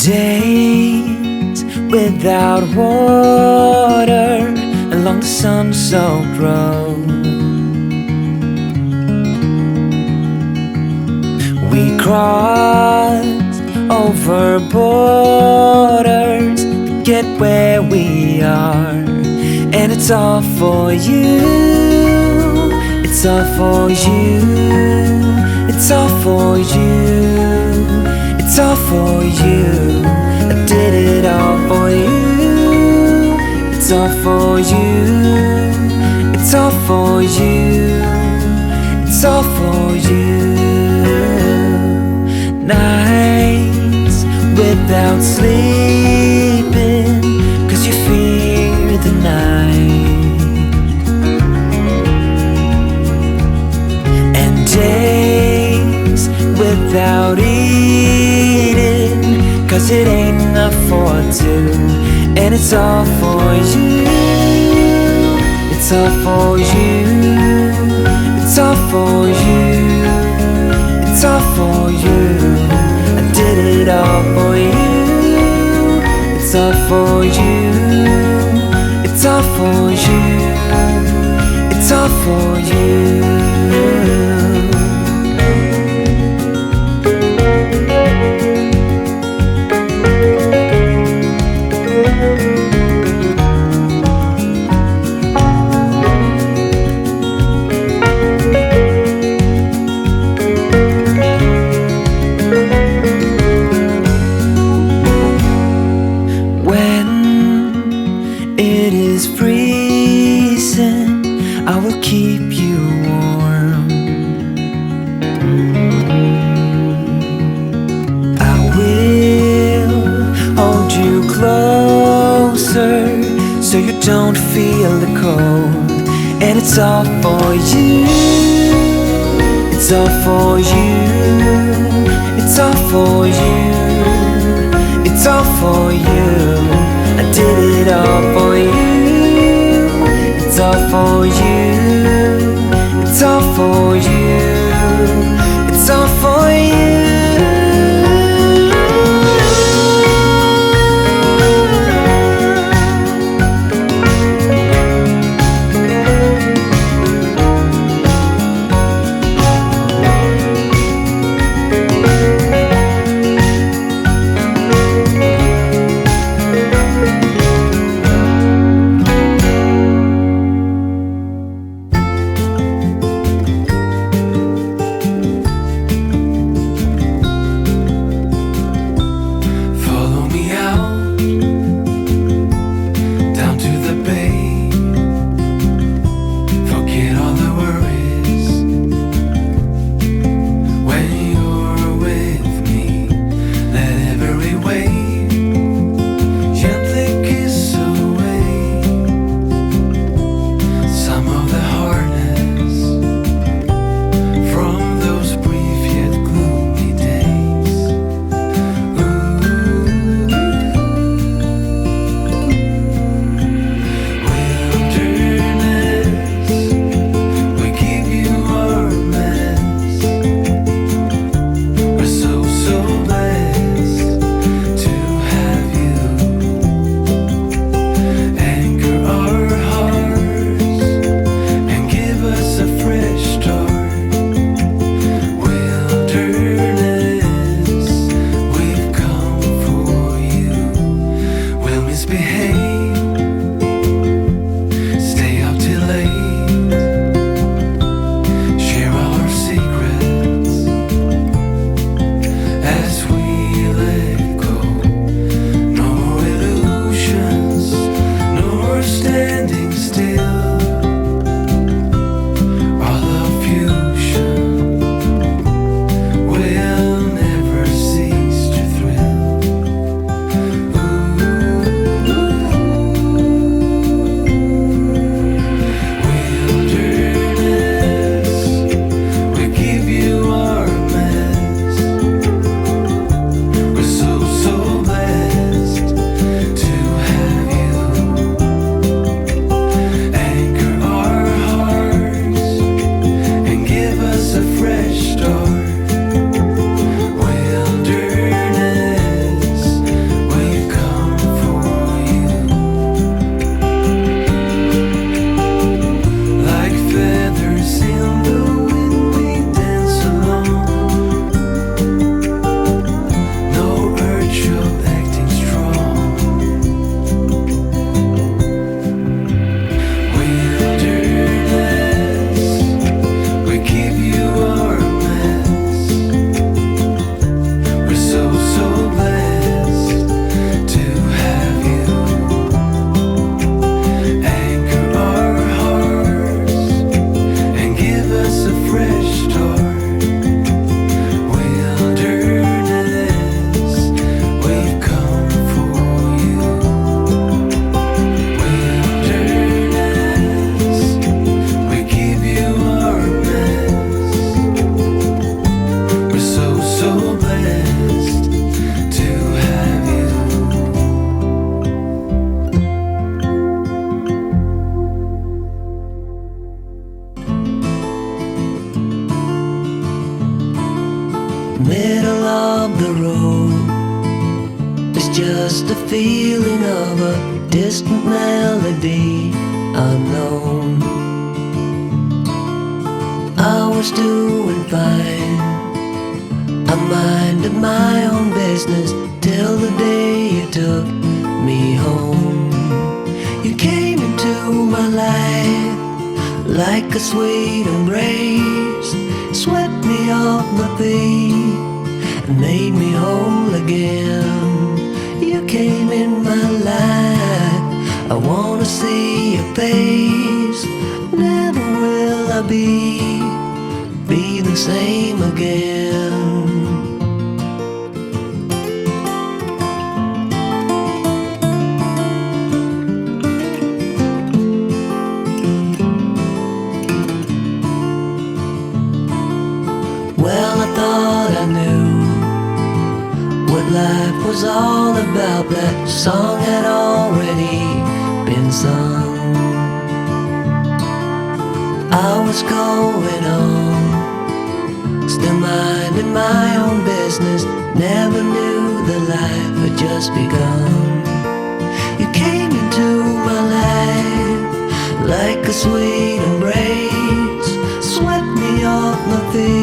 Days without water along the sun-soaked road. We crossed over borders to get where we are, and it's all for you. It's all for you. It's all for you. It's all for you. I did it all for you. It's all for you. It's all for you. It's all for you. Nights without sleeping 'cause you fear the night, and days without eating 'cause it ain't enough for two, and it's all for you. It's all for you. It's all for you. It's all for you. I did it all for you. It's all for you. It's all for you. It's all for you. It is freezing, I will keep you warm. I will hold you closer so you don't feel the cold, and it's all for you. It's all for you. It's all for you. It's all for you. I did it all for you. It's all for you. It's all for you. It's all for you. middle of the road. It's just a feeling of a distant melody unknown. I was doing fine, I minded my own business till the day you took me home. You came into my life like a sweet embrace, swept me off my feet and made me whole again. You came in my life, I wanna see your face. Never will I be the same again. Well, I thought I knew what life was all about. That song had already been sung. I was going on, still minding my own business. Never knew the life had just begun. You came into my life like a sweet embrace, swept me off my feet